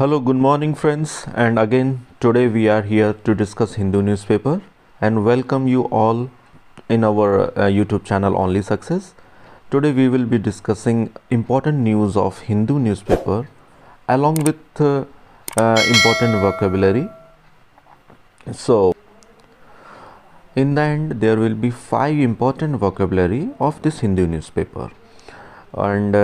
Hello, good morning, friends. And again, today we are here to discuss Hindu newspaper and welcome you all in our YouTube channel Only Success. Today we will be discussing important news of Hindu newspaper along with important vocabulary. So, in the end, there will be 5 important vocabulary of this Hindu newspaper. And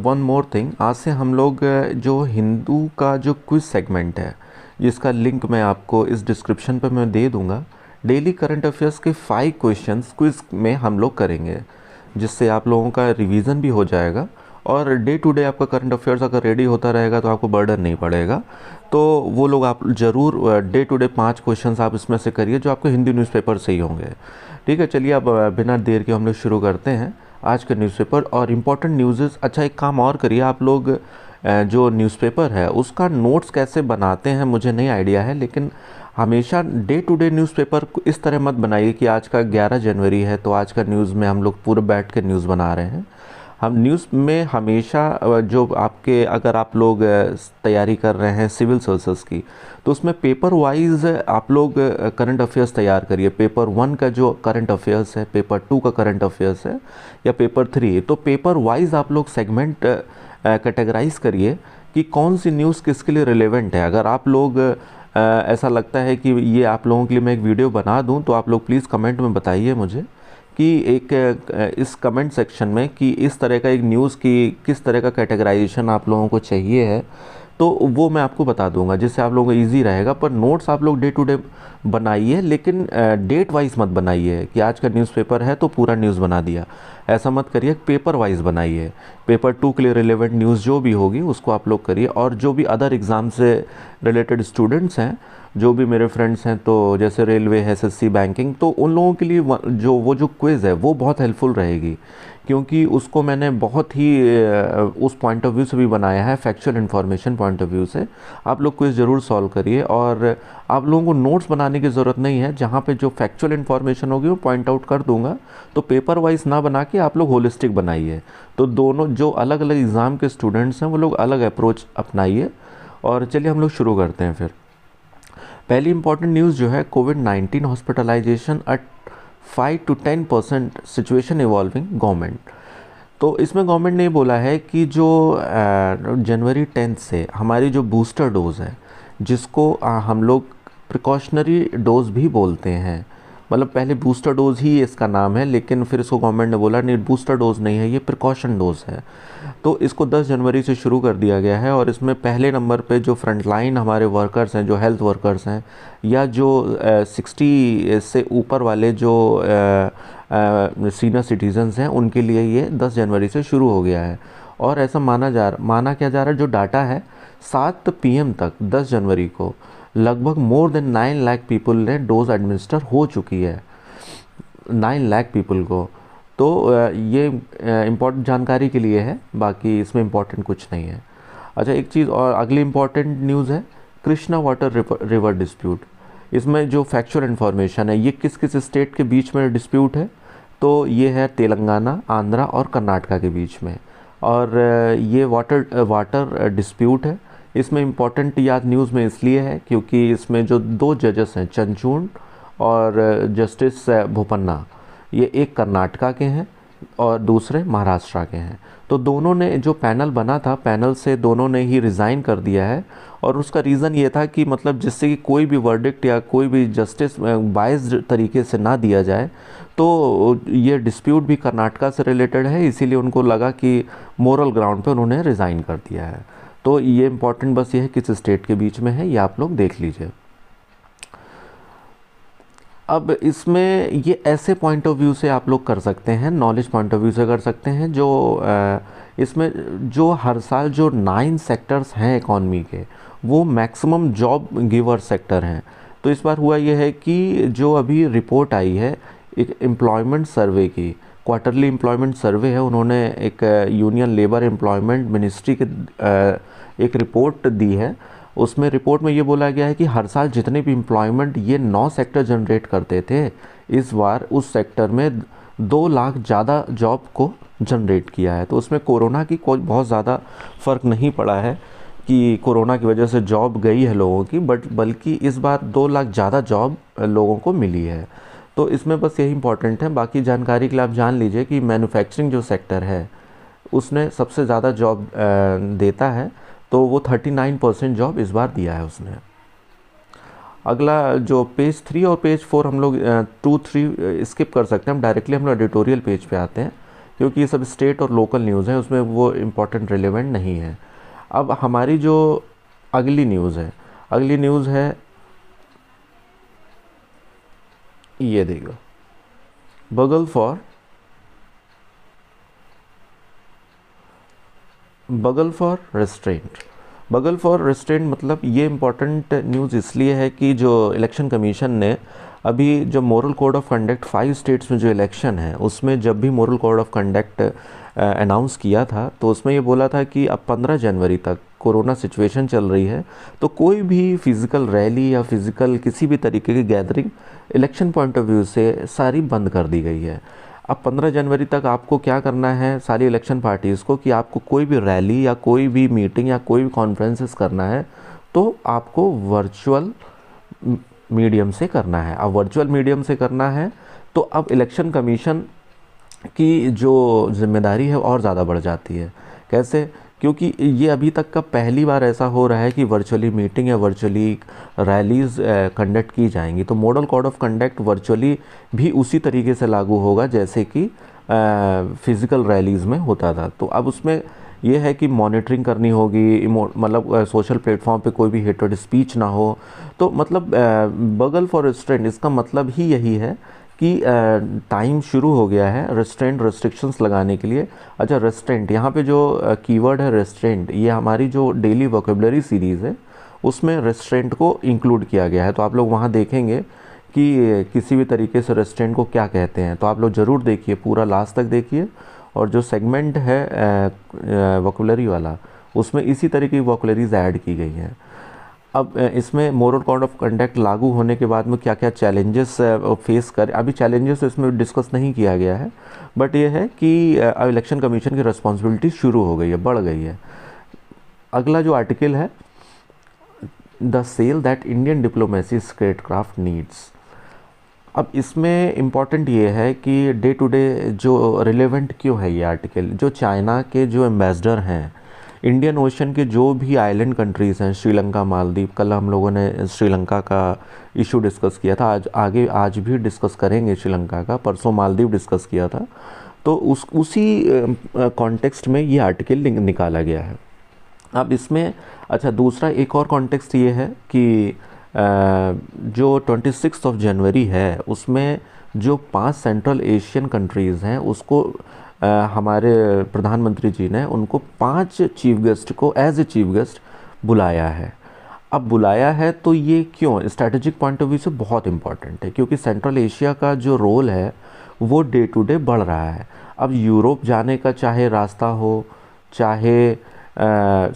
one more thing, आज से हम लोग जो हिंदू का जो quiz segment है जिसका link मैं आपको इस डिस्क्रिप्शन पर मैं दे दूंगा, डेली करंट अफेयर्स के 5 क्वेश्चंस क्विज में हम लोग करेंगे, जिससे आप लोगों का रिवीजन भी हो जाएगा और डे टू डे आपका करंट अफेयर्स अगर रेडी होता रहेगा तो आपको बर्डन नहीं पड़ेगा। तो वो लोग आप ज़रूर डे टू डे 5 क्वेश्चंस आप इसमें से करिए जो आपको हिंदी न्यूज़पेपर से ही होंगे। ठीक है, चलिए अब बिना देर के हम लोग शुरू करते हैं आज का न्यूज़पेपर और इम्पोर्टेंट न्यूज़। अच्छा, एक काम और करिए, आप लोग जो न्यूज़पेपर है उसका नोट्स कैसे बनाते हैं मुझे नहीं आइडिया है, लेकिन हमेशा डे टू डे न्यूज़पेपर इस तरह मत बनाइए कि आज का 11 जनवरी है तो आज का न्यूज़ में हम लोग पूरे बैठ के न्यूज़ बना रहे हैं। हम न्यूज़ में हमेशा जो आपके, अगर आप लोग तैयारी कर रहे हैं सिविल सर्विसेज की, तो उसमें पेपर वाइज आप लोग करंट अफेयर्स तैयार करिए। पेपर 1 का जो करंट अफेयर्स है, पेपर 2 का करंट अफेयर्स है या पेपर 3, तो पेपर वाइज आप लोग सेगमेंट कैटेगराइज करिए कि कौन सी न्यूज़ किसके लिए रिलेवेंट है। अगर आप लोग ऐसा लगता है कि ये आप लोगों के लिए मैं एक वीडियो बना दूं तो आप लोग प्लीज़ कमेंट में बताइए मुझे कि एक इस कमेंट सेक्शन में कि इस तरह का एक न्यूज़ की किस तरह का कैटेगराइजेशन आप लोगों को चाहिए है, तो वो मैं आपको बता दूंगा, जिससे आप लोगों को ईजी रहेगा। पर नोट्स आप लोग डे टू डे बनाइए, लेकिन डेट वाइज मत बनाइए कि आज का न्यूज़पेपर है तो पूरा न्यूज़ बना दिया, ऐसा मत करिए। पेपर वाइज बनाइए, पेपर 2 के लिए रिलेवेंट न्यूज़ जो भी होगी उसको आप लोग करिए। और जो भी अदर एग्ज़ाम से रिलेटेड स्टूडेंट्स हैं, जो भी मेरे फ्रेंड्स हैं, तो जैसे रेलवे है, एसएससी, बैंकिंग, तो उन लोगों के लिए जो क्विज़ है वो बहुत हेल्पफुल रहेगी, क्योंकि उसको मैंने बहुत ही उस पॉइंट ऑफ व्यू से भी बनाया है, factual information point of view से। आप लोग क्विज़ ज़रूर सॉल्व करिए और आप लोगों को नोट्स बनाने की ज़रूरत नहीं है। जहाँ पे जो फैक्चुअल इन्फॉर्मेशन होगी वो पॉइंट आउट कर दूंगा, तो पेपर वाइज ना बना के आप लोग होलिस्टिक बनाइए। तो दोनों जो अलग अलग एग्ज़ाम के स्टूडेंट्स हैं वो लोग अलग अप्रोच अपनाइए। और चलिए हम लोग शुरू करते हैं। फिर पहली इंपॉर्टेंट न्यूज़ जो है, कोविड-19 hospitalisation at 5 to 10% situation evolving government. तो इसमें गवर्नमेंट ने बोला है कि जो जनवरी 10 से हमारी जो बूस्टर डोज़ है, जिसको हम लोग प्रिकॉशनरी डोज़ भी बोलते हैं, मतलब पहले बूस्टर डोज़ ही इसका नाम है, लेकिन फिर इसको गवर्नमेंट ने बोला नहीं, बूस्टर डोज़ नहीं है, ये प्रिकॉशन डोज़ है। तो इसको 10 जनवरी से शुरू कर दिया गया है। और इसमें पहले नंबर पे जो फ्रंटलाइन हमारे वर्कर्स हैं, जो हेल्थ वर्कर्स हैं, या जो 60 से ऊपर वाले जो सीनियर सिटीजन्स हैं, उनके लिए ये 10 जनवरी से शुरू हो गया है। और ऐसा माना क्या जा रहा है, जो डाटा है 7 PM तक 10 जनवरी को लगभग मोर देन 9 लाख पीपल ने डोज एडमिनिस्टर हो चुकी है, 9 लाख पीपल को। तो ये इम्पोर्टेंट जानकारी के लिए है, बाकी इसमें इम्पोर्टेंट कुछ नहीं है। अच्छा, एक चीज़ और, अगली इम्पोर्टेंट न्यूज़ है कृष्णा वाटर रिवर डिस्प्यूट। इसमें जो फैक्चुअल इन्फॉर्मेशन है, ये किस किस स्टेट के बीच में डिस्प्यूट है, तो ये है तेलंगाना, आंध्रा और कर्नाटका के बीच में। और ये वाटर डिस्प्यूट है। इसमें इम्पॉर्टेंट याद न्यूज़ में इसलिए है क्योंकि इसमें जो 2 जजेस हैं, चंचूड़ और जस्टिस भोपन्ना, ये एक कर्नाटका के हैं और दूसरे महाराष्ट्र के हैं। तो दोनों ने, जो पैनल बना था, पैनल से दोनों ने ही रिज़ाइन कर दिया है। और उसका रीज़न ये था कि मतलब जिससे कि कोई भी वर्डिक्ट या कोई भी जस्टिस बायस्ड तरीके से ना दिया जाए। तो ये डिस्प्यूट भी कर्नाटका से रिलेटेड है, इसीलिए उनको लगा कि मोरल ग्राउंड पे उन्होंने रिज़ाइन कर दिया है। तो ये इम्पॉर्टेंट बस ये है किस स्टेट के बीच में है, ये आप लोग देख लीजिए। अब इसमें ये ऐसे पॉइंट ऑफ व्यू से आप लोग कर सकते हैं, नॉलेज पॉइंट ऑफ व्यू से कर सकते हैं, जो इसमें जो हर साल जो 9 सेक्टर्स हैं इकॉनमी के, वो मैक्सिमम जॉब गिवर सेक्टर हैं। तो इस बार हुआ ये है कि जो अभी रिपोर्ट आई है एक एम्प्लॉयमेंट सर्वे की, क्वार्टरली एम्प्लॉयमेंट सर्वे है, उन्होंने एक यूनियन लेबर एम्प्लॉयमेंट मिनिस्ट्री के एक रिपोर्ट दी है। उसमें रिपोर्ट में ये बोला गया है कि हर साल जितने भी एम्प्लॉयमेंट ये 9 सेक्टर जनरेट करते थे, इस बार उस सेक्टर में 2 लाख ज़्यादा जॉब को जनरेट किया है। तो उसमें कोरोना की कोई बहुत ज़्यादा फ़र्क नहीं पड़ा है, कि कोरोना की वजह से जॉब गई है लोगों की, बट बल्कि इस बार 2 लाख ज़्यादा जॉब लोगों को मिली है। तो इसमें बस यही इंपॉर्टेंट है। बाकी जानकारी के लिए आप जान लीजिए कि मैन्युफैक्चरिंग जो सेक्टर है उसने सबसे ज़्यादा जॉब देता है, तो वो 39% जॉब इस बार दिया है उसने। अगला जो पेज 3 और पेज 4 हम लोग 2-3 स्किप कर सकते हैं, हम डायरेक्टली हम लोग एडिटोरियल पेज पे आते हैं, क्योंकि ये सब स्टेट और लोकल न्यूज़ है, उसमें वो इम्पोर्टेंट रिलेवेंट नहीं है। अब हमारी जो अगली न्यूज़ है, अगली न्यूज़ है ये देखो, बगल फॉर रेस्ट्रेंट। बगल फॉर रेस्ट्रेंट मतलब ये इम्पॉर्टेंट न्यूज़ इसलिए है कि जो इलेक्शन कमीशन ने अभी जो moral code of conduct 5 states में जो इलेक्शन है उसमें जब भी moral code of conduct announce किया था, तो उसमें ये बोला था कि अब 15 जनवरी तक कोरोना सिचुएशन चल रही है, तो कोई भी फिज़िकल रैली या फिज़िकल किसी भी तरीके की gathering election point of view से सारी बंद कर दी गई है। अब 15 जनवरी तक आपको क्या करना है सारी इलेक्शन पार्टीज़ को, कि आपको कोई भी रैली या कोई भी मीटिंग या कोई भी कॉन्फ्रेंसेस करना है तो आपको वर्चुअल मीडियम से करना है। अब वर्चुअल मीडियम से करना है तो अब इलेक्शन कमीशन की जो जिम्मेदारी है और ज़्यादा बढ़ जाती है। कैसे? क्योंकि ये अभी तक का पहली बार ऐसा हो रहा है कि वर्चुअली मीटिंग या वर्चुअली रैलीज़ कंडक्ट की जाएंगी। तो model code of conduct virtually भी उसी तरीके से लागू होगा जैसे कि फ़िज़िकल रैलीज़ में होता था। तो अब उसमें ये है कि मॉनिटरिंग करनी होगी, मतलब सोशल प्लेटफॉर्म पे कोई भी हेटेड स्पीच ना हो। तो मतलब बगल फॉर रेस्ट्रेंट इसका मतलब ही यही है कि टाइम शुरू हो गया है रेस्ट्रेंट रेस्ट्रिक्शंस लगाने के लिए। अच्छा, रेस्ट्रेंट यहाँ पे जो कीवर्ड है रेस्ट्रेंट, ये हमारी जो डेली वोकेबलरी सीरीज़ है उसमें रेस्ट्रेंट को इंक्लूड किया गया है। तो आप लोग वहाँ देखेंगे कि किसी भी तरीके से रेस्ट्रेंट को क्या कहते हैं, तो आप लोग ज़रूर देखिए, पूरा लास्ट तक देखिए। और जो सेगमेंट है वोकेबलरी वाला, उसमें इसी तरह की वोकेबलरीज ऐड की गई हैं। अब इसमें मोरल कोड ऑफ कंडक्ट लागू होने के बाद में क्या क्या चैलेंजेस फेस कर, अभी चैलेंजेस इसमें डिस्कस नहीं किया गया है, बट ये है कि अब इलेक्शन कमीशन की रिस्पॉन्सिबिलिटी शुरू हो गई है, बढ़ गई है। अगला जो आर्टिकल है, the sell that Indian diplomacy statecraft needs. अब इसमें इम्पॉर्टेंट ये है कि डे टू डे जो रिलेवेंट क्यों है ये आर्टिकल, जो चाइना के जो एम्बेसडर हैं इंडियन ओशन के, जो भी आइलैंड कंट्रीज़ हैं, श्रीलंका, मालदीव, कल हम लोगों ने श्रीलंका का इशू डिस्कस किया था, आज भी डिस्कस करेंगे श्रीलंका का, परसों मालदीव डिस्कस किया था। तो उसी कॉन्टेक्स्ट में ये आर्टिकल निकाला गया है। अब इसमें अच्छा दूसरा एक और कॉन्टेक्स्ट ये है कि जो 26 जनवरी है उसमें जो 5 सेंट्रल एशियन कंट्रीज़ हैं उसको हमारे प्रधानमंत्री जी ने उनको 5 चीफ गेस्ट को एज ए चीफ गेस्ट बुलाया है। अब बुलाया है तो ये क्यों स्ट्रैटेजिक पॉइंट ऑफ व्यू से बहुत इम्पॉर्टेंट है, क्योंकि सेंट्रल एशिया का जो रोल है वो डे टू डे बढ़ रहा है। अब यूरोप जाने का चाहे रास्ता हो, चाहे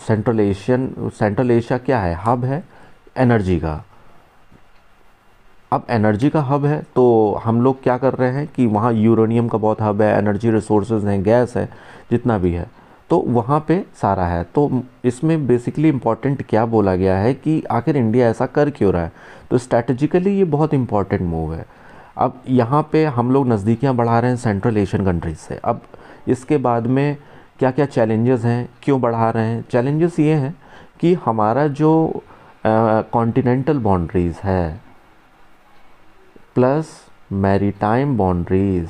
सेंट्रल एशिया क्या है, हब है एनर्जी का। अब एनर्जी का हब है तो हम लोग क्या कर रहे हैं कि वहाँ यूरेनियम का बहुत हब है, एनर्जी रिसोर्सेज हैं, गैस है, जितना भी है तो वहाँ पे सारा है। तो इसमें बेसिकली इम्पॉर्टेंट क्या बोला गया है कि आखिर इंडिया ऐसा कर क्यों रहा है, तो स्ट्रैटेजिकली ये बहुत इंपॉर्टेंट मूव है। अब यहाँ पे हम लोग नज़दीकियाँ बढ़ा रहे हैं सेंट्रल एशियन कंट्रीज से। अब इसके बाद में क्या क्या चैलेंजेस हैं, क्यों बढ़ा रहे हैं? चैलेंजेस ये हैं कि हमारा जो कॉन्टिनेंटल बाउंड्रीज़ है प्लस मैरीटाइम बाउंड्रीज़,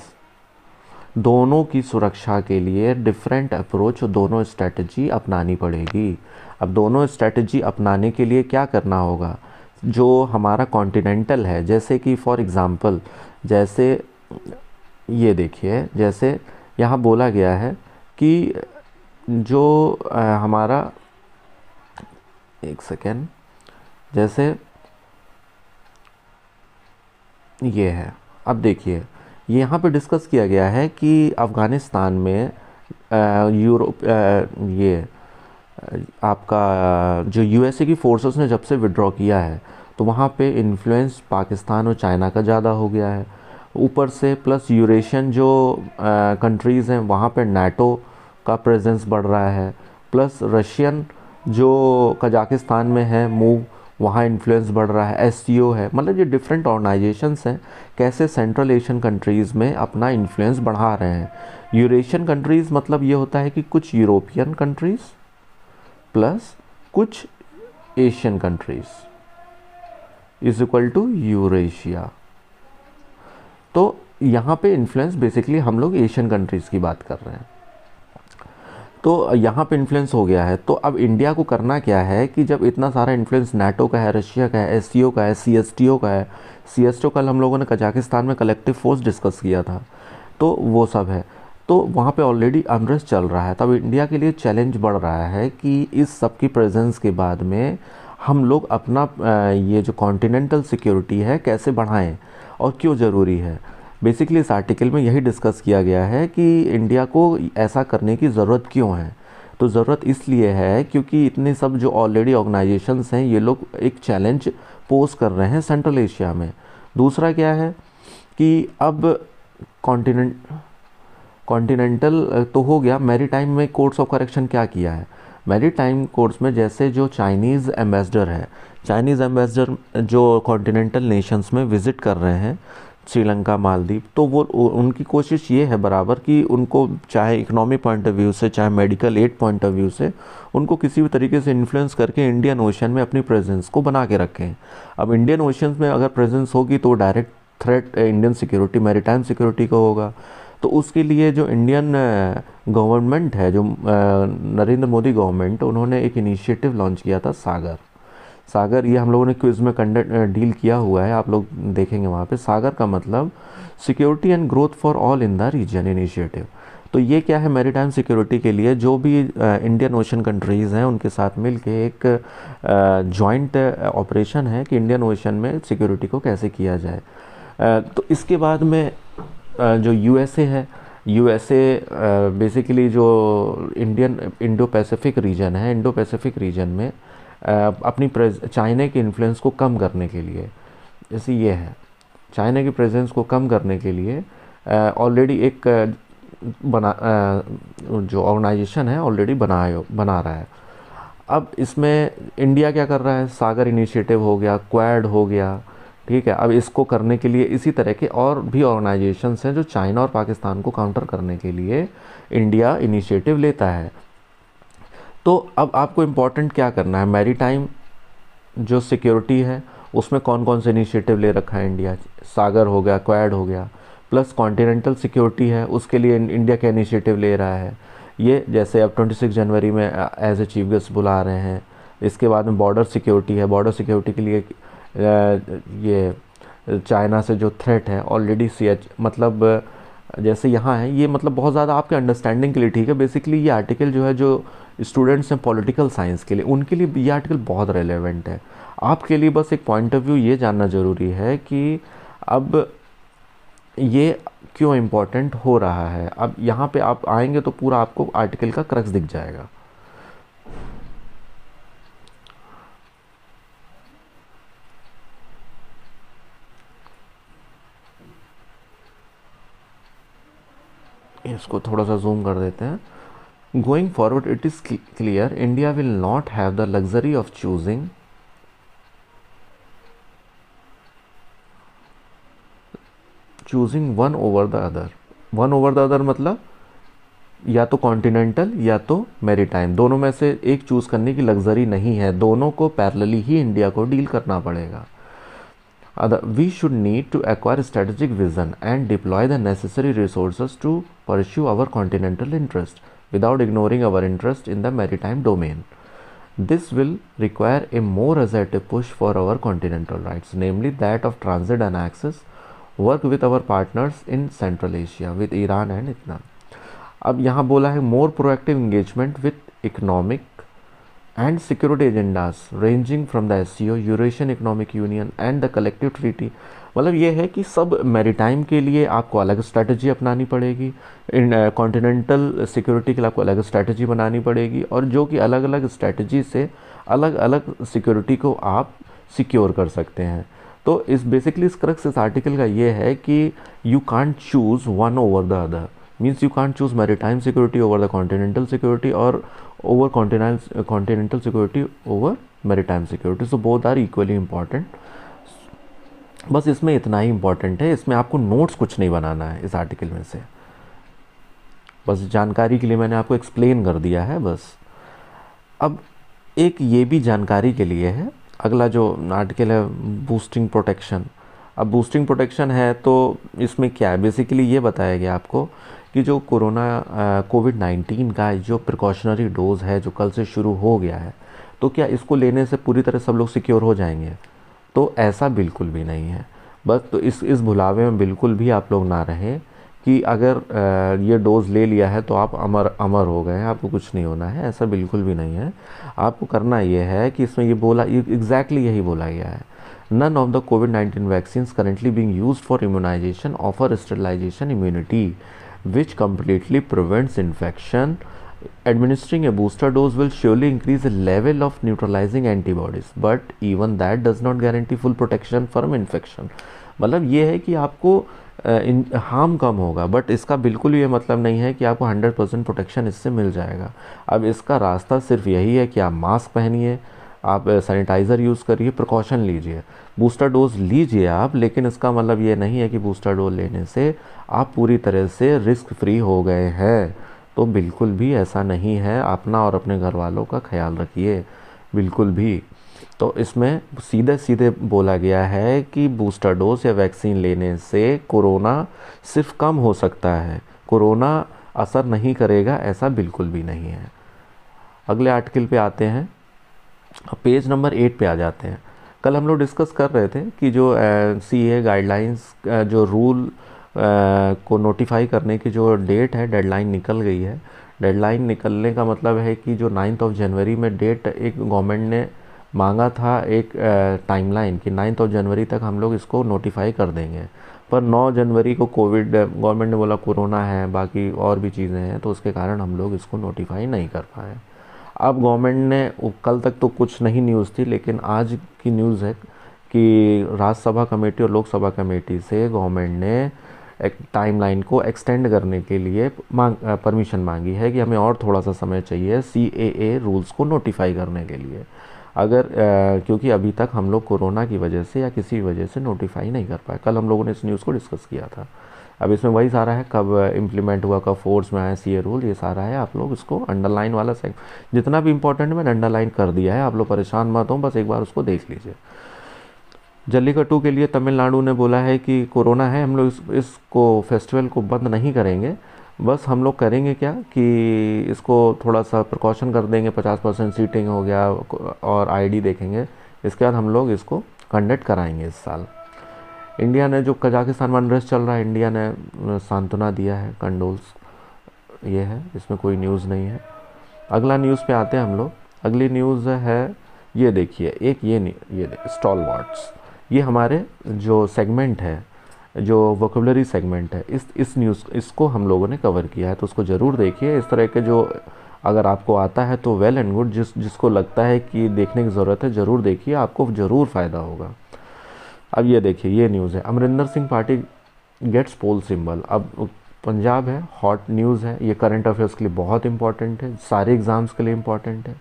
दोनों की सुरक्षा के लिए डिफरेंट अप्रोच, दोनों स्ट्रेटजी अपनानी पड़ेगी। अब दोनों स्ट्रेटजी अपनाने के लिए क्या करना होगा, जो हमारा कॉन्टिनेंटल है, जैसे कि फॉर एग्ज़ाम्पल जैसे ये देखिए, जैसे यहाँ बोला गया है कि जो हमारा एक सेकेंड, जैसे ये है, अब देखिए यहाँ पे डिस्कस किया गया है कि अफ़गानिस्तान में ये आपका जो यूएसए की फोर्सेस ने जब से विड्रॉ किया है तो वहाँ पे इन्फ्लुएंस पाकिस्तान और चाइना का ज़्यादा हो गया है। ऊपर से प्लस यूरेशियन जो कंट्रीज़ हैं वहाँ पे नाटो का प्रेजेंस बढ़ रहा है, प्लस रशियन जो कजाकिस्तान में है मूव, वहाँ इन्फ्लुएंस बढ़ रहा है। एससीओ है, मतलब ये डिफरेंट ऑर्गेनाइजेशंस हैं कैसे सेंट्रल एशियन कंट्रीज़ में अपना इन्फ्लुएंस बढ़ा रहे हैं। यूरेशियन कंट्रीज़ मतलब ये होता है कि कुछ यूरोपियन कंट्रीज़ प्लस कुछ Asian countries is equal to Eurasia. तो यहाँ पे इन्फ्लुएंस बेसिकली हम लोग एशियन कंट्रीज़ की बात कर रहे हैं। तो यहाँ पे इन्फ्लुएंस हो गया है। तो अब इंडिया को करना क्या है कि जब इतना सारा इन्फ्लुएंस नाटो का है, रशिया का है, एससीओ का है, सीएसटीओ का है। सीएसटीओ कल हम लोगों ने कजाकिस्तान में कलेक्टिव फोर्स डिस्कस किया था, तो वो सब है। तो वहाँ पे ऑलरेडी अनरेस्ट चल रहा है। तब इंडिया के लिए चैलेंज बढ़ रहा है कि इस सब की प्रेजेंस के बाद में हम लोग अपना ये जो कॉन्टिनेंटल सिक्योरिटी है कैसे बढ़ाएं और क्यों ज़रूरी है। बेसिकली इस आर्टिकल में यही डिस्कस किया गया है कि इंडिया को ऐसा करने की ज़रूरत क्यों है। तो ज़रूरत इसलिए है क्योंकि इतने सब जो ऑलरेडी ऑर्गेनाइजेशंस हैं ये लोग एक चैलेंज पोज कर रहे हैं सेंट्रल एशिया में। दूसरा क्या है कि अब कॉन्टिनेंटल तो हो गया, मैरीटाइम में कोर्ट्स ऑफ करेक्शन क्या किया है। मैरीटाइम कोर्ट्स में जैसे जो चाइनीज़ एम्बेसडर है, चाइनीज़ एम्बेसडर जो कॉन्टिनेंटल नेशंस में विज़िट कर रहे हैं, श्रीलंका, मालदीव, तो वो उनकी कोशिश ये है बराबर कि उनको चाहे इकोनॉमिक पॉइंट ऑफ व्यू से चाहे medical aid point of view से उनको किसी भी तरीके से इन्फ्लुएंस करके इंडियन ओशन में अपनी प्रेजेंस को बना के रखें। अब इंडियन ओशन में अगर प्रेजेंस होगी तो direct threat Indian security, maritime security को होगा। तो उसके लिए जो इंडियन गवर्नमेंट है, जो नरेंद्र मोदी गवर्नमेंट, उन्होंने एक इनिशिएटिव लॉन्च किया था सागर। ये हम लोगों ने क्विज में डील किया हुआ है, आप लोग देखेंगे वहाँ पे। सागर का मतलब security and growth for all in the region initiative. तो ये क्या है, मैरीटाइम सिक्योरिटी के लिए जो भी इंडियन ओशन कंट्रीज़ हैं उनके साथ मिलके एक जॉइंट ऑपरेशन है कि इंडियन ओशन में सिक्योरिटी को कैसे किया जाए। तो इसके बाद में जो यूएसए है, यूएसए बेसिकली जो इंडो पैसिफिक रीजन है, इंडो पैसिफिक रीजन में अपनी चाइना के इन्फ्लुएंस को कम करने के लिए, जैसे ये है, चाइना की प्रेजेंस को कम करने के लिए ऑलरेडी एक जो ऑर्गेनाइजेशन है ऑलरेडी बना रहा है। अब इसमें इंडिया क्या कर रहा है, सागर इनिशिएटिव हो गया, क्वाड हो गया, ठीक है। अब इसको करने के लिए इसी तरह के और भी ऑर्गेनाइजेशंस हैं जो चाइना और पाकिस्तान को काउंटर करने के लिए इंडिया इनिशिएटिव लेता है। तो अब आपको इम्पोर्टेंट क्या करना है, मैरीटाइम जो सिक्योरिटी है उसमें कौन कौन से इनिशिएटिव ले रखा है इंडिया, सागर हो गया, क्वाड हो गया, प्लस कॉन्टिनेंटल सिक्योरिटी है उसके लिए इंडिया क्या इनिशिएटिव ले रहा है। ये जैसे अब 26 जनवरी में एज ए चीफ गेस्ट बुला रहे हैं। इसके बाद में बॉर्डर सिक्योरिटी है, बॉर्डर सिक्योरिटी के लिए ये चाइना से जो थ्रेट है ऑलरेडी मतलब जैसे यहाँ है, ये मतलब बहुत ज़्यादा आपके अंडरस्टैंडिंग के लिए ठीक है। बेसिकली ये आर्टिकल जो है, जो स्टूडेंट्स हैं पॉलिटिकल साइंस के लिए, उनके लिए ये आर्टिकल बहुत रेलेवेंट है। आपके लिए बस एक पॉइंट ऑफ व्यू ये जानना ज़रूरी है कि अब ये क्यों इम्पोर्टेंट हो रहा है। अब यहाँ पे आप आएंगे तो पूरा आपको आर्टिकल का क्रक्स दिख जाएगा। इसको थोड़ा सा जूम कर देते हैं। Going forward it is clear India will not have the luxury of choosing one over the other. One over the other मतलब या तो कॉन्टिनेंटल या तो मैरीटाइम, दोनों में से एक चूज़ करने की लग्जरी नहीं है, दोनों को पैरेलली ही इंडिया को डील करना पड़ेगा। We should need to acquire strategic vision and deploy the necessary resources to pursue our continental interest without ignoring our interest in the maritime domain. This will require a more assertive push for our continental rights, namely that of transit and access, work with our partners in Central Asia, with Iran and Vietnam. अब यहाँ बोला है more proactive engagement with economic and security agendas ranging from the SCO, Eurasian Economic Union and the collective treaty। मतलब ये है कि सब maritime के लिए आपको अलग स्ट्रैटेजी अपनानी पड़ेगी, इन कॉन्टिनेंटल सिक्योरिटी के लिए आपको अलग स्ट्रैटेजी बनानी पड़ेगी, और जो कि अलग अलग स्ट्रैटेजी से अलग अलग सिक्योरिटी को आप सिक्योर कर सकते हैं। तो इस बेसिकली इस क्रक्स इस आर्टिकल का ये है कि you can't choose one over the other, means you can't choose maritime security over the continental security और over continental security over maritime security, so both are equally important. बस इसमें इतना ही इंपॉर्टेंट है, इसमें आपको नोट्स कुछ नहीं बनाना है इस आर्टिकल में से, बस जानकारी के लिए मैंने आपको एक्सप्लेन कर दिया है बस। अब एक ये भी जानकारी के लिए है, अगला जो आर्टिकल है बूस्टिंग प्रोटेक्शन। अब बूस्टिंग प्रोटेक्शन है तो इसमें क्या है, बेसिकली ये बताया गया आपको कि जो कोविड-19 का जो प्रिकॉशनरी डोज है जो कल से शुरू हो गया है, तो क्या इसको लेने से पूरी तरह सब लोग सिक्योर हो जाएंगे? तो ऐसा बिल्कुल भी नहीं है। बस तो इस भुलावे में बिल्कुल भी आप लोग ना रहें कि अगर ये डोज़ ले लिया है तो आप अमर हो गए हैं, आपको कुछ नहीं होना है, ऐसा बिल्कुल भी नहीं है। आपको करना ये है कि इसमें ये बोला, एग्जैक्टली यही बोला गया है, नन ऑफ द कोविड-19 vaccines currently being used for immunisation offer sterilisation immunity which completely prevents infection. Administering a booster dose will surely increase the level of neutralizing antibodies, but even that does not guarantee full protection from infection. मतलब ये है कि आपको harm कम होगा, but इसका बिल्कुल ये मतलब नहीं है कि आपको 100% प्रोटेक्शन इससे मिल जाएगा। अब इसका रास्ता सिर्फ यही है कि आप मास्क पहनिए, आप सैनिटाइज़र यूज़ करिए, प्रिकॉशन लीजिए, बूस्टर डोज लीजिए आप, लेकिन इसका मतलब ये नहीं है कि बूस्टर डोज लेने से आप पूरी तरह से रिस्क फ्री हो गए हैं। तो बिल्कुल भी ऐसा नहीं है। अपना और अपने घर वालों का ख्याल रखिए, बिल्कुल भी। तो इसमें सीधे सीधे बोला गया है कि बूस्टर डोज या वैक्सीन लेने से कोरोना सिर्फ कम हो सकता है, कोरोना असर नहीं करेगा, ऐसा बिल्कुल भी नहीं है। अगले आर्टिकल पे आते हैं, पेज नंबर 8 पे आ जाते हैं। कल हम लोग डिस्कस कर रहे थे कि जो CA गाइडलाइंस जो रूल को नोटिफाई करने की जो डेट है, डेडलाइन निकल गई है। डेडलाइन निकलने का मतलब है कि जो 9 जनवरी में डेट एक गवर्नमेंट ने मांगा था, एक टाइमलाइन कि 9 जनवरी तक हम लोग इसको नोटिफाई कर देंगे, पर 9 जनवरी को गवर्नमेंट ने बोला कोरोना है, बाकी और भी चीज़ें हैं, तो उसके कारण हम लोग इसको नोटिफाई नहीं कर पाए। अब गवर्नमेंट ने, कल तक तो कुछ नहीं न्यूज़ थी, लेकिन आज की न्यूज़ है कि राज्यसभा कमेटी और लोकसभा कमेटी से गवर्नमेंट ने एक टाइमलाइन को एक्सटेंड करने के लिए परमिशन मांगी है कि हमें और थोड़ा सा समय चाहिए CAA रूल्स को नोटिफाई करने के लिए। अगर क्योंकि अभी तक हम लोग कोरोना की वजह से या किसी वजह से नोटिफाई नहीं कर पाए। कल हम लोगों ने इस न्यूज़ को डिस्कस किया था। अब इसमें वही सारा है, कब इम्प्लीमेंट हुआ, कब फोर्स में आया CA रूल, ये सारा है। आप लोग इसको अंडरलाइन वाला जितना भी इंपॉर्टेंट मैंने अंडरलाइन कर दिया है, आप लोग परेशान मत हो, बस एक बार उसको देख लीजिए। जल्लीकट्टू के लिए तमिलनाडु ने बोला है कि कोरोना है, हम लोग इसको फेस्टिवल को बंद नहीं करेंगे, बस हम लोग करेंगे क्या कि इसको थोड़ा सा प्रिकॉशन कर देंगे, 50% सीटिंग हो गया और ID देखेंगे, इसके बाद हम लोग इसको कंडक्ट कराएंगे इस साल। इंडिया ने जो कजाकिस्तान में अनरेस्ट चल रहा है, इंडिया ने सांत्वना दिया है, कंडोल्स, ये है, इसमें कोई न्यूज़ नहीं है। अगला न्यूज़ पे आते हैं हम लोग। अगली न्यूज़ है, ये देखिए, एक ये स्टॉलवर्ट्स, ये हमारे जो सेगमेंट है, जो वोकेबलरी सेगमेंट है, इस न्यूज़ इसको हम लोगों ने कवर किया है, तो उसको ज़रूर देखिए। इस तरह के जो अगर आपको आता है तो वेल एंड गुड, जिसको लगता है कि देखने की ज़रूरत है ज़रूर देखिए, आपको ज़रूर फ़ायदा होगा। अब ये देखिए, ये न्यूज़ है, अमरिंदर सिंह पार्टी गेट्स पोल सिंबल। अब पंजाब है, हॉट न्यूज़ है, ये करंट अफेयर्स के लिए बहुत इंपॉर्टेंट है, सारे एग्ज़ाम्स के लिए इम्पॉर्टेंट है।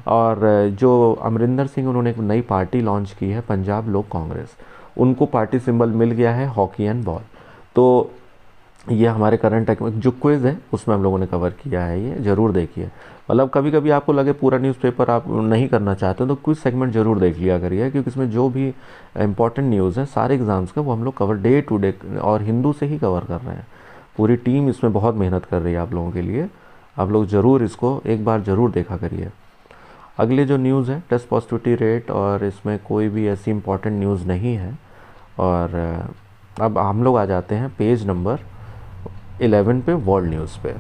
और जो अमरिंदर सिंह, उन्होंने एक नई पार्टी लॉन्च की है, पंजाब लोक कांग्रेस, उनको पार्टी सिंबल मिल गया है हॉकी एंड बॉल। तो ये हमारे करंट जो क्विज़ है उसमें हम लोगों ने कवर किया है, ये ज़रूर देखिए। मतलब कभी कभी आपको लगे पूरा न्यूज़पेपर आप नहीं करना चाहते तो क्विज़ सेगमेंट ज़रूर देख लिया करिए, क्योंकि इसमें जो भी इंपॉर्टेंट न्यूज़ है सारे एग्ज़ाम्स का, वो हम लोग कवर डे टू डे और हिंदू से ही कवर कर रहे हैं। पूरी टीम इसमें बहुत मेहनत कर रही है आप लोगों के लिए, आप लोग ज़रूर इसको एक बार ज़रूर देखा करिए। अगले जो न्यूज़ है टेस्ट पॉजिटिविटी रेट, और इसमें कोई भी ऐसी इंपॉर्टेंट न्यूज़ नहीं है। और अब हम लोग आ जाते हैं पेज नंबर 11 पे, वर्ल्ड न्यूज़ पे।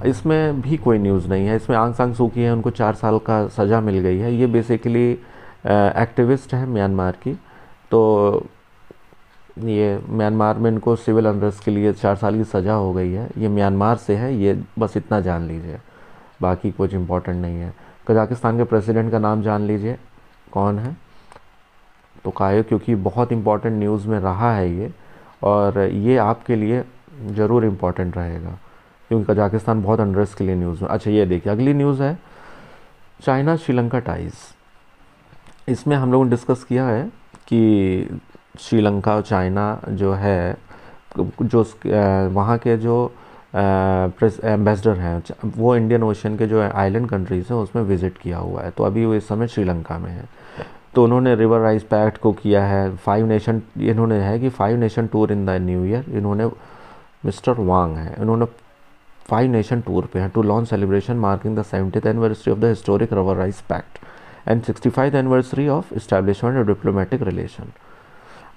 इसमें भी कोई न्यूज़ नहीं है। इसमें आंग सांग सूकी है, उनको 4 साल का सज़ा मिल गई है। ये बेसिकली एक्टिविस्ट है म्यांमार की, तो ये म्यांमार में इनको सिविल अनरेस्ट के लिए 4 साल की सज़ा हो गई है। ये म्यांमार से है, ये बस इतना जान लीजिए, बाकी कुछ इम्पोर्टेंट नहीं है। कजाकिस्तान के प्रेसिडेंट का नाम जान लीजिए कौन है, तो कायो, क्योंकि बहुत इम्पोर्टेंट न्यूज़ में रहा है ये, और ये आपके लिए ज़रूर इम्पोर्टेंट रहेगा, क्योंकि कजाकिस्तान बहुत अनरेस्ट के लिए न्यूज़ में। अच्छा ये देखिए अगली न्यूज़ है चाइना श्रीलंका टाइज़। इसमें हम लोगों ने डिस्कस किया है कि श्रीलंका और चाइना जो है, जो वहाँ के जो एम्बेसडर हैं वो इंडियन ओशन के जो आइलैंड कंट्रीज़ हैं उसमें विज़िट किया हुआ है, तो अभी वो इस समय श्रीलंका में है। तो उन्होंने रिवर राइज पैक्ट को किया है, 5 नेशन इन्होंने है कि 5 nation tour in the new year. इन्होंने मिस्टर वांग है, इन्होंने 5 नेशन टूर पे हैं to launch celebration marking the 70th anniversary of the historic river rise pact and 65th anniversary of establishment of diplomatic relation.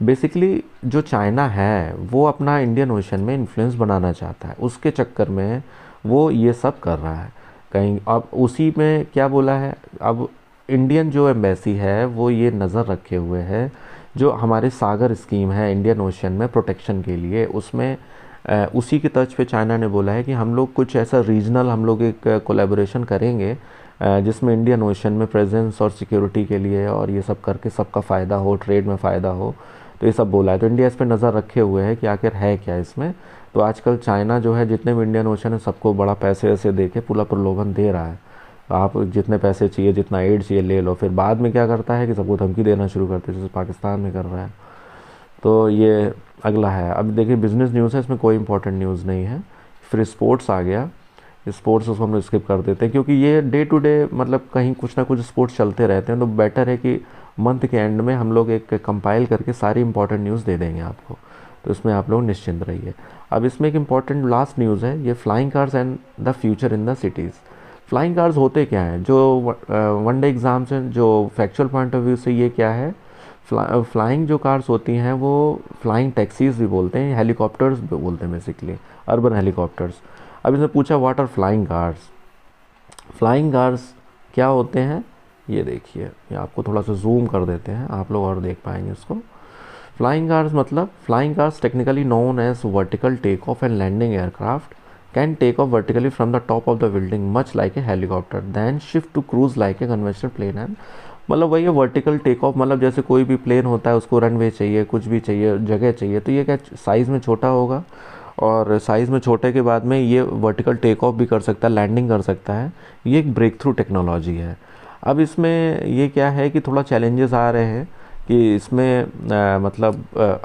Basically जो China है वो अपना Indian Ocean में इन्फ्लुएंस बनाना चाहता है, उसके चक्कर में वो ये सब कर रहा है कहीं। अब उसी में क्या बोला है, अब इंडियन जो एम्बेसी है वो ये नज़र रखे हुए है जो हमारे सागर स्कीम है इंडियन ओशन में प्रोटेक्शन के लिए, उसमें उसी की तर्ज पे चाइना ने बोला है कि हम लोग कुछ ऐसा रीजनल हम लोग एक कोलैबोरेशन करेंगे जिसमें इंडियन ओशन में प्रेजेंस और सिक्योरिटी के लिए और ये सब करके सबका फ़ायदा हो, ट्रेड में फ़ायदा हो, तो ये सब बोला है। तो इंडिया इस पर नज़र रखे हुए है कि आखिर है क्या इसमें। तो आजकल चाइना जो है जितने भी इंडियन ओशन है सबको बड़ा पैसे वैसे दे के पूरा प्रलोभन दे रहा है, आप जितने पैसे चाहिए जितना एड चाहिए ले लो, फिर बाद में क्या करता है कि सबको धमकी देना शुरू करते हैं, जैसे पाकिस्तान में कर रहा है। तो ये अगला है, अब देखिए बिजनेस न्यूज़ है, इसमें कोई इंपॉर्टेंट न्यूज़ नहीं है। फिर स्पोर्ट्स आ गया, स्पोर्ट्स उसको हम लोग स्किप कर देते हैं क्योंकि ये डे टू डे मतलब कहीं कुछ ना कुछ स्पोर्ट्स चलते रहते हैं, तो बेटर है कि मंथ के एंड में हम लोग एक कंपाइल करके सारी इंपॉर्टेंट न्यूज़ दे देंगे आपको, तो इसमें आप लोग निश्चिंत रहिए। अब इसमें एक इम्पॉर्टेंट लास्ट न्यूज़ है, ये flying cars and the future in the cities. Flying cars होते क्या हैं, जो वन डे एग्ज़ाम्स हैं, जो फैक्चुअल पॉइंट ऑफ व्यू से ये क्या है, फ्लाइंग जो कार्स होती हैं वो फ्लाइंग टैक्सीज़ भी बोलते हैं, हेलीकॉप्टर्स भी बोलते हैं बेसिकली, अर्बन हेलीकॉप्टर्स। अब इसमें पूछा what are flying cars. Flying cars क्या होते हैं ये देखिए, ये आपको थोड़ा सा जूम कर देते हैं आप लोग और देख पाएंगे इसको। फ्लाइंग कार्स मतलब, flying cars technically known as vertical take off and landing aircraft can take off vertically from the top of the building much like a helicopter then shift to cruise like a conventional plane and, मतलब वही है vertical take of, मतलब जैसे कोई भी plane होता है उसको रनवे चाहिए, कुछ भी चाहिए, जगह चाहिए, तो ये क्या साइज़ में छोटा होगा और साइज़ में छोटे के बाद में ये वर्टिकल टेक ऑफ भी कर सकता है, लैंडिंग कर सकता है। ये एक ब्रेक थ्रू टेक्नोलॉजी है। अब इसमें ये क्या है कि थोड़ा चैलेंजेस आ रहे हैं कि इसमें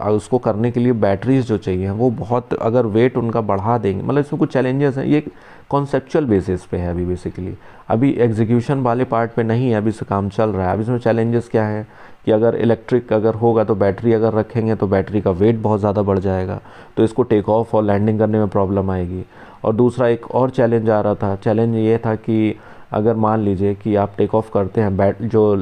उसको करने के लिए बैटरीज जो चाहिए वो बहुत, अगर वेट उनका बढ़ा देंगे, मतलब इसमें कुछ चैलेंजेस हैं। ये कॉन्सेप्चुअल बेसिस पे है अभी बेसिकली, अभी एग्जीक्यूशन वाले पार्ट पे नहीं है, अभी से काम चल रहा है। अब इसमें चैलेंजेस क्या है कि अगर इलेक्ट्रिक अगर होगा तो बैटरी अगर रखेंगे तो बैटरी का वेट बहुत ज़्यादा बढ़ जाएगा, तो इसको टेक ऑफ और लैंडिंग करने में प्रॉब्लम आएगी। और दूसरा एक और चैलेंज आ रहा था, चैलेंज ये था कि अगर मान लीजिए कि आप टेक ऑफ करते हैं, जो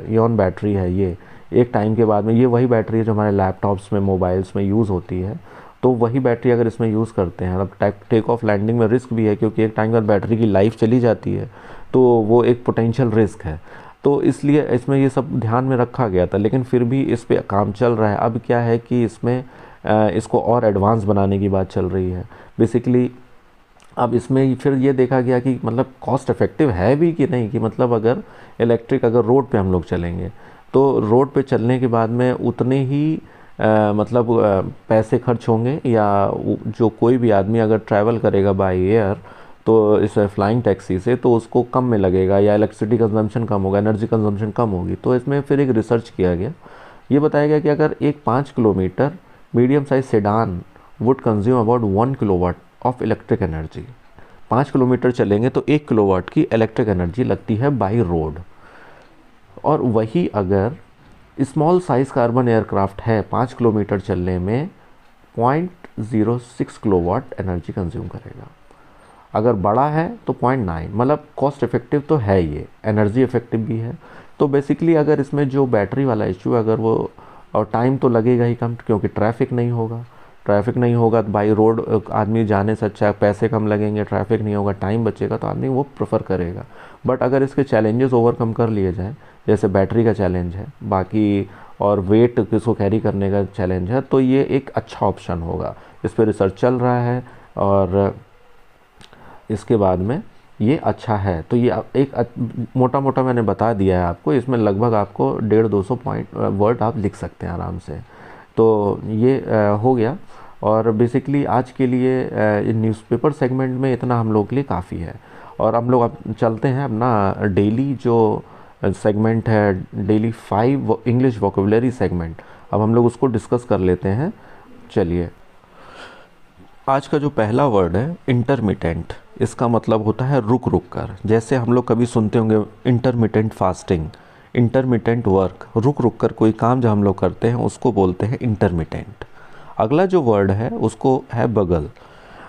इयॉन बैटरी है ये एक टाइम के बाद में, ये वही बैटरी है जो हमारे लैपटॉप्स में, मोबाइल्स में यूज़ होती है, तो वही बैटरी अगर इसमें यूज़ करते हैं, अब टेक ऑफ लैंडिंग में रिस्क भी है क्योंकि एक टाइम के बाद बैटरी की लाइफ चली जाती है, तो वो एक पोटेंशियल रिस्क है। तो इसलिए इसमें ये सब ध्यान में रखा गया था, लेकिन फिर भी इस पर काम चल रहा है। अब क्या है कि इसमें इसको और एडवांस बनाने की बात चल रही है बेसिकली। अब इसमें फिर ये देखा गया कि मतलब कॉस्ट इफ़ेक्टिव है भी कि नहीं, कि मतलब अगर इलेक्ट्रिक अगर रोड पे हम लोग चलेंगे तो रोड पे चलने के बाद में उतने ही पैसे खर्च होंगे, या जो कोई भी आदमी अगर ट्रैवल करेगा बाय एयर तो इस फ्लाइंग टैक्सी से, तो उसको कम में लगेगा, या इलेक्ट्रिसिटी कंजम्पशन कम होगा, एनर्जी कंजम्पशन कम होगी। तो इसमें फिर एक रिसर्च किया गया, ये बताया गया कि अगर एक 5 kilometre medium size sedan would consume about 1 kilowatt of electric energy, 5 kilometre चलेंगे तो 1 किलोवाट की इलेक्ट्रिक एनर्जी लगती है बाई रोड। और वही अगर स्मॉल साइज़ का अर्बन एयरक्राफ्ट है 5 किलोमीटर चलने में 0.06 किलोवाट एनर्जी कंज्यूम करेगा, अगर बड़ा है तो 0.9, मतलब कॉस्ट इफ़ेक्टिव तो है, ये एनर्जी इफ़ेक्टिव भी है। तो बेसिकली अगर इसमें जो बैटरी वाला इशू अगर वो, और टाइम तो लगेगा ही कम क्योंकि ट्रैफिक नहीं होगा तो बाई रोड आदमी जाने से अच्छा, पैसे कम लगेंगे, ट्रैफिक नहीं होगा, टाइम बचेगा, तो आदमी वो प्रेफर करेगा। बट अगर इसके चैलेंजेस ओवरकम कर लिए जाए, जैसे बैटरी का चैलेंज है, बाकी और वेट किसको कैरी करने का चैलेंज है, तो ये एक अच्छा ऑप्शन होगा। इस पर रिसर्च चल रहा है और इसके बाद में ये अच्छा है। तो ये एक मोटा मोटा मैंने बता दिया है आपको, इसमें लगभग आपको 150-200 पॉइंट वर्ड आप लिख सकते हैं आराम से। तो ये हो गया। और बेसिकली आज के लिए न्यूज़पेपर सेगमेंट में इतना हम लोग के लिए काफ़ी है। और हम लोग अब चलते हैं अपना डेली जो सेगमेंट है, डेली 5 इंग्लिश वोकेबुलरी सेगमेंट, अब हम लोग उसको डिस्कस कर लेते हैं। चलिए, आज का जो पहला वर्ड है इंटरमिटेंट, इसका मतलब होता है रुक रुक कर। जैसे हम लोग कभी सुनते होंगे इंटरमिटेंट फास्टिंग, इंटरमिटेंट वर्क, रुक रुक कर कोई काम जब हम लोग करते हैं उसको बोलते हैं इंटरमिटेंट। अगला जो वर्ड है उसको है बगल।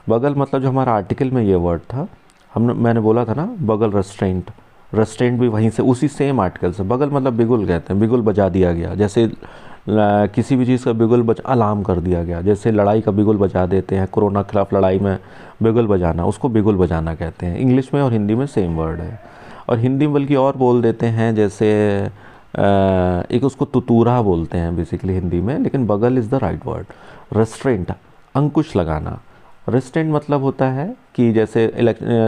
बगल मतलब जो हमारा आर्टिकल में ये वर्ड था, मैंने बोला था ना बगल रेस्ट्रेंट, रेस्ट्रेंट भी वहीं से उसी सेम आर्टिकल से। बगल मतलब बिगुल कहते हैं, बिगुल बजा दिया गया। जैसे किसी भी चीज़ का बिगुल अलार्म कर दिया गया, जैसे लड़ाई का बिगुल बजा देते हैं, कोरोना के खिलाफ लड़ाई में बिगुल बजाना, उसको बिगुल बजाना कहते हैं। इंग्लिश में और हिंदी में सेम वर्ड है। और हिंदी में बल्कि और बोल देते हैं, जैसे एक उसको तुतूरा बोलते हैं बेसिकली हिंदी में, लेकिन बगल is the right word. Restraint, अंकुश लगाना। रेस्ट्रेंट मतलब होता है कि जैसे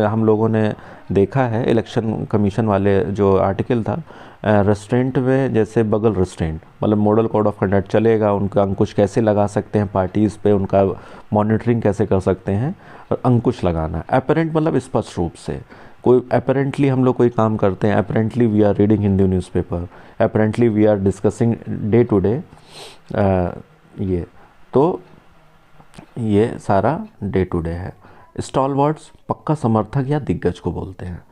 हम लोगों ने देखा है इलेक्शन कमीशन वाले जो आर्टिकल था, रेस्ट्रेंट में जैसे बगल रेस्ट्रेंट मतलब मॉडल कोड ऑफ कंडक्ट चलेगा, उनका अंकुश कैसे लगा सकते हैं पार्टीज़ पे, उनका मॉनिटरिंग कैसे कर सकते हैं, और अंकुश लगाना। अपरेंट मतलब स्पष्ट रूप से, कोई अपेरेंटली हम लोग कोई काम करते हैं, apparently we are reading Hindi newspaper, apparently we are discussing day to day, ये तो ये सारा डे टू डे है। स्टॉलवर्ड्स पक्का समर्थक या दिग्गज को बोलते हैं।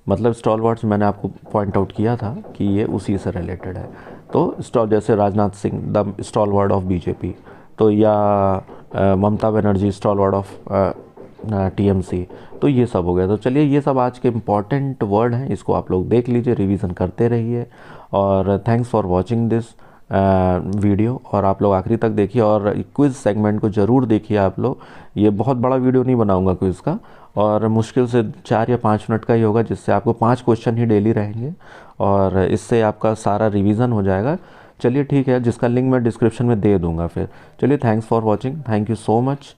मतलब स्टॉलवर्ड्स मैंने आपको पॉइंट आउट किया था कि ये उसी से रिलेटेड है। तो जैसे Rajnath Singh the stalwart of BJP, तो या Mamata Banerjee stalwart of TMC, तो ये सब हो गया। तो चलिए, ये सब आज के इम्पॉर्टेंट वर्ड हैं, इसको आप लोग देख लीजिए, रिवीजन करते रहिए। और thanks for watching this video, और आप लोग आखिरी तक देखिए और क्विज़ सेगमेंट को ज़रूर देखिए आप लोग। ये बहुत बड़ा वीडियो नहीं बनाऊंगा क्विज़ का, और मुश्किल से 4 या 5 मिनट का ही होगा, जिससे आपको 5 क्वेश्चन ही डेली रहेंगे और इससे आपका सारा रिवीजन हो जाएगा। चलिए ठीक है, जिसका लिंक मैं डिस्क्रिप्शन में दे दूंगा फिर। चलिए, thanks for watching, thank you so much.